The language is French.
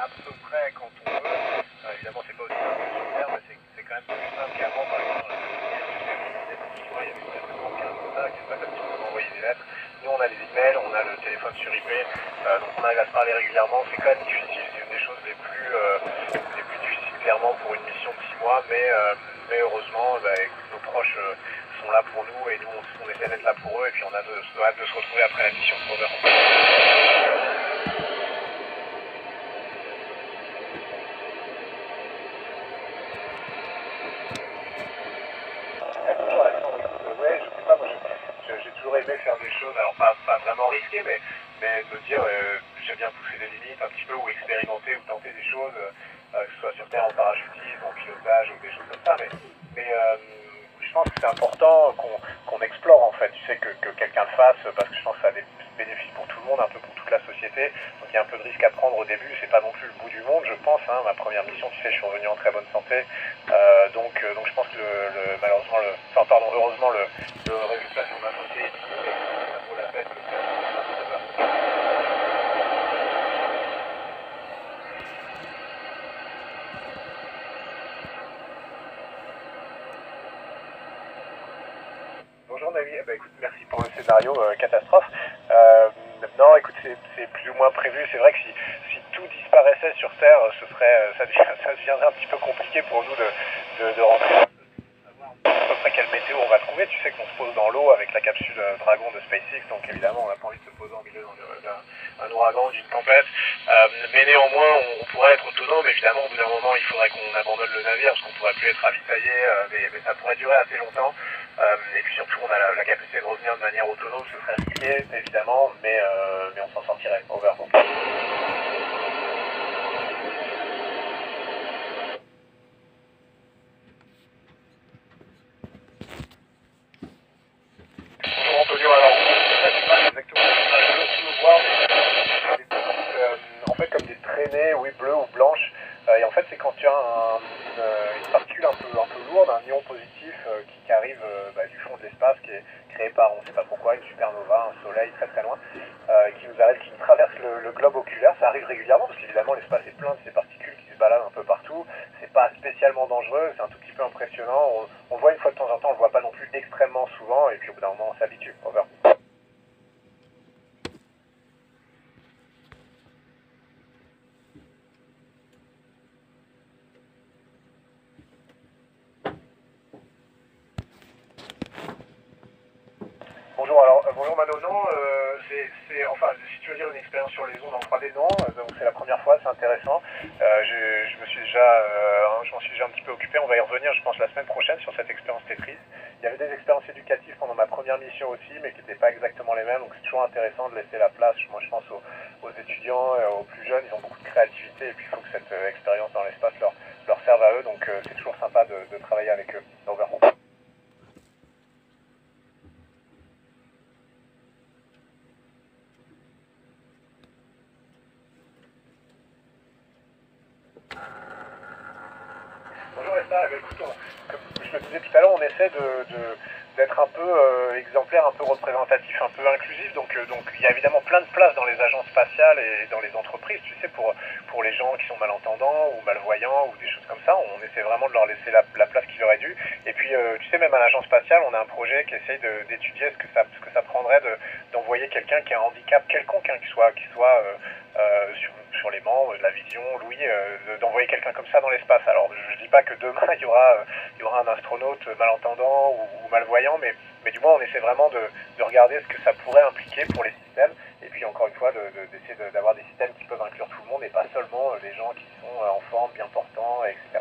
à peu près quand on veut. Évidemment, c'est pas aussi simple que sur Terre, mais c'est quand même plus simple qu'avant. Par exemple, dans la communication, il y avait 6 mois, il y avait quasiment aucun contact, c'est pas comme si on pouvait envoyer des lettres. Nous, on a les emails, on a le téléphone sur IP, donc on arrive à se parler régulièrement. C'est quand même difficile, c'est une des choses les plus difficiles clairement pour une mission de 6 mois, mais heureusement, écoute, nos proches sont là pour nous et nous, on essaie d'être là pour eux et puis on a hâte de se retrouver après la mission de Rover. Ouais, je sais pas, moi j'ai toujours aimé faire des choses, alors pas vraiment risquées, mais de me dire j'aime bien pousser des limites un petit peu ou expérimenter ou tenter des choses, que ce soit sur Terre en parachutisme, en pilotage ou des choses comme ça, mais je pense que c'est important qu'on explore en fait, tu sais, que quelqu'un le fasse, parce que je pense que ça a des bénéfices pour tout le monde, un peu pour toute la société, donc il y a un peu de risque à prendre au début, c'est pas non plus le bout du monde, je pense, hein, ma première mission, tu sais, je suis revenu en très bonne santé, donc je pense que malheureusement, heureusement, le résultat sur ma santé, ça vaut la peine de le faire. Bonjour Navi, écoute, merci pour le scénario catastrophe. Non, écoute, c'est plus ou moins prévu. C'est vrai que si tout disparaissait sur Terre, ça deviendrait un petit peu compliqué pour nous de rentrer à peu près quelle météo on va trouver. Tu sais qu'on se pose dans l'eau avec la capsule Dragon de SpaceX, donc évidemment on n'a pas envie de se poser en milieu d'un ouragan, d'une tempête. Mais néanmoins, on pourrait être autonome. Évidemment, au bout d'un moment, il faudrait qu'on abandonne le navire parce qu'on ne pourrait plus être ravitaillé, mais ça pourrait durer assez longtemps. Et puis surtout, on a la capacité de revenir de manière autonome. Ce serait risqué, évidemment, mais on s'en sortirait. Over. Bonjour Antonio, alors c'est pas exactement ce que voir, mais des petites, en fait comme des traînées, oui, bleues ou blanches, et en fait c'est quand tu as une particule un peu lourde, un ion positif qui arrive du fond de l'espace, qui est créé par on ne sait pas pourquoi, une supernova, un soleil très très loin, qui nous arrête, qui traverse le globe oculaire. Ça arrive régulièrement parce qu'évidemment l'espace est plein de ces particules qui se baladent un peu partout. C'est pas spécialement dangereux, c'est un tout petit peu impressionnant. On le voit une fois de temps en temps, on le voit pas non plus extrêmement souvent, et puis au bout d'un moment on s'habitue. Over. Bonjour, alors bonjour Mano, non, enfin si tu veux dire une expérience sur les ondes en 3D, non, donc c'est la première fois, c'est intéressant. Je m'en suis déjà un petit peu occupé, on va y revenir je pense la semaine prochaine sur cette expérience Tetris. Il y avait des expériences éducatives pendant ma première mission aussi, mais qui n'étaient pas exactement les mêmes, donc c'est toujours intéressant de laisser la place, moi je pense aux étudiants, aux plus jeunes, ils ont beaucoup de créativité, et puis il faut que cette expérience dans l'espace leur serve à eux, donc c'est toujours sympa de travailler avec eux. Over. Bonjour Esther, écoute, comme je le disais tout à l'heure, on essaie d'être un peu exemplaire, un peu représentatif, un peu inclusif. Donc il y a évidemment plein de places dans les agences spatiales et dans les entreprises, tu sais, pour les gens qui sont malentendants ou malvoyants ou des choses comme ça. On essaie vraiment de leur laisser la place qui leur est due. Et puis tu sais, même à l'agence spatiale, on a un projet qui essaye d'étudier ce que ça prendrait d'envoyer quelqu'un qui a un handicap quelconque, hein, qui soit sur les membres, de la vision, l'ouïe, d'envoyer quelqu'un comme ça dans l'espace. Alors je dis pas que demain il y aura un astronaute malentendant ou malvoyant, mais du moins on essaie vraiment de regarder ce que ça pourrait impliquer pour les systèmes, et puis encore une fois d'essayer d'avoir des systèmes qui peuvent inclure tout le monde et pas seulement les gens qui sont en forme, bien portants, etc.